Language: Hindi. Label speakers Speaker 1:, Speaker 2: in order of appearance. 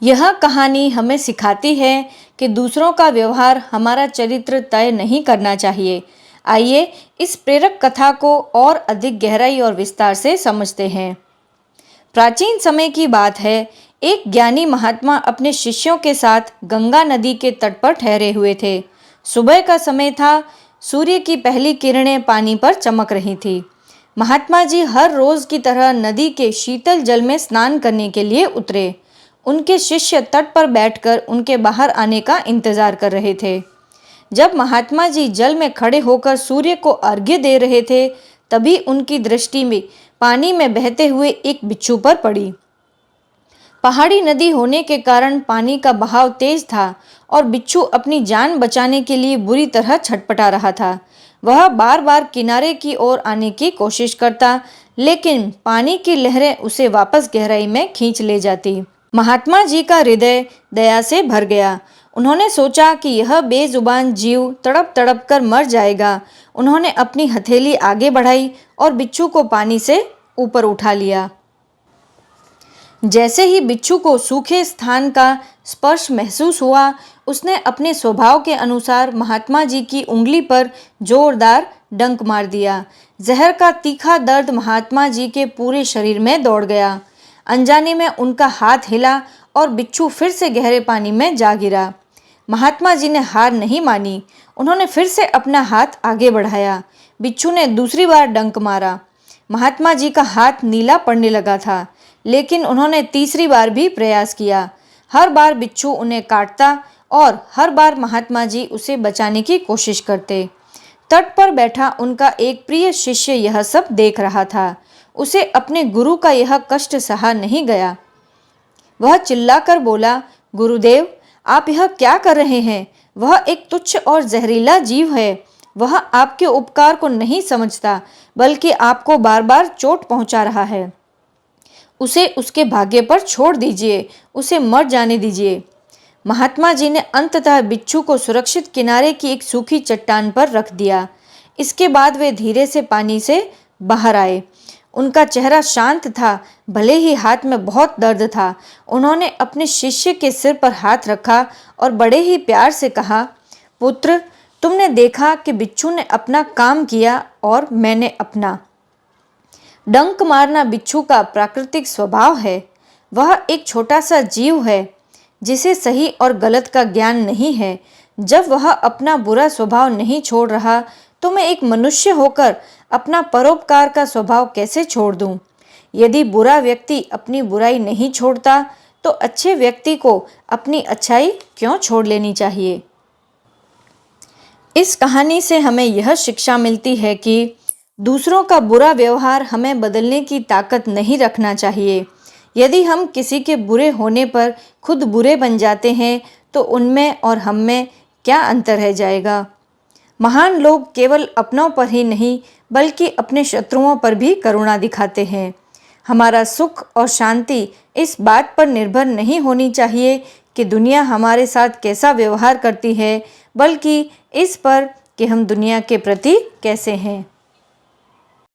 Speaker 1: यह कहानी हमें सिखाती है कि दूसरों का व्यवहार हमारा चरित्र तय नहीं करना चाहिए। आइए इस प्रेरक कथा को और अधिक गहराई और विस्तार से समझते हैं। प्राचीन समय की बात है, एक ज्ञानी महात्मा अपने शिष्यों के साथ गंगा नदी के तट पर ठहरे हुए थे। सुबह का समय था, सूर्य की पहली किरणें पानी पर चमक रही थी। महात्मा जी हर रोज की तरह नदी के शीतल जल में स्नान करने के लिए उतरे। उनके शिष्य तट पर बैठकर उनके बाहर आने का इंतजार कर रहे थे। जब महात्मा जी जल में खड़े होकर सूर्य को अर्घ्य दे रहे थे, तभी उनकी दृष्टि में पानी में बहते हुए एक बिच्छू पर पड़ी। पहाड़ी नदी होने के कारण पानी का बहाव तेज था और बिच्छू अपनी जान बचाने के लिए बुरी तरह छटपटा रहा था। वह बार बार किनारे की ओर आने की कोशिश करता, लेकिन पानी की लहरें उसे वापस गहराई में खींच ले जाती। महात्मा जी का हृदय दया से भर गया। उन्होंने सोचा कि यह बेजुबान जीव तड़प तड़प कर मर जाएगा। उन्होंने अपनी हथेली आगे बढ़ाई और बिच्छू को पानी से ऊपर उठा लिया। जैसे ही बिच्छू को सूखे स्थान का स्पर्श महसूस हुआ, उसने अपने स्वभाव के अनुसार महात्मा जी की उंगली पर जोरदार डंक मार दिया। जहर का तीखा दर्द महात्मा जी के पूरे शरीर में दौड़ गया। अनजाने में उनका हाथ हिला और बिच्छू फिर से गहरे पानी में जा गिरा। महात्मा जी ने हार नहीं मानी। उन्होंने फिर से अपना हाथ आगे बढ़ाया। बिच्छू ने दूसरी बार डंक मारा। महात्मा जी का हाथ नीला पड़ने लगा था, लेकिन उन्होंने तीसरी बार भी प्रयास किया। हर बार बिच्छू उन्हें काटता और हर बार महात्मा जी उसे बचाने की कोशिश करते। तट पर बैठा उनका एक प्रिय शिष्य यह सब देख रहा था। उसे अपने गुरु का यह कष्ट सहा नहीं गया। वह चिल्लाकर बोला, गुरुदेव, आप यह क्या कर रहे हैं? वह एक तुच्छ और जहरीला जीव है। वह आपके उपकार को नहीं समझता, बल्कि आपको बार बार चोट पहुंचा रहा है। उसे उसके भाग्य पर छोड़ दीजिए, उसे मर जाने दीजिए। महात्मा जी ने अंततः बिच्छू को सुरक्षित किनारे की एक सूखी चट्टान पर रख दिया। इसके बाद वे धीरे से पानी से बाहर आए। उनका चेहरा शांत था, भले ही हाथ में बहुत दर्द था। उन्होंने अपने शिष्य के सिर पर हाथ रखा और बड़े ही प्यार से कहा, पुत्र, तुमने देखा कि बिच्छू ने अपना काम किया और मैंने अपना। डंक मारना बिच्छू का प्राकृतिक स्वभाव है। वह एक छोटा सा जीव है जिसे सही और गलत का ज्ञान नहीं है। जब वह अपना बुरा स्वभाव नहीं छोड़ रहा, तो मैं एक मनुष्य होकर अपना परोपकार का स्वभाव कैसे छोड़ दूं? यदि बुरा व्यक्ति अपनी बुराई नहीं छोड़ता, तो अच्छे व्यक्ति को अपनी अच्छाई क्यों छोड़ लेनी चाहिए? इस कहानी से हमें यह शिक्षा मिलती है कि दूसरों का बुरा व्यवहार हमें बदलने की ताकत नहीं रखना चाहिए। यदि हम किसी के बुरे होने पर खुद बुरे बन जाते हैं, तो उनमें और हम में क्या अंतर रह जाएगा? महान लोग केवल अपनों पर ही नहीं, बल्कि अपने शत्रुओं पर भी करुणा दिखाते हैं। हमारा सुख और शांति इस बात पर निर्भर नहीं होनी चाहिए कि दुनिया हमारे साथ कैसा व्यवहार करती है, बल्कि इस पर कि हम दुनिया के प्रति कैसे हैं।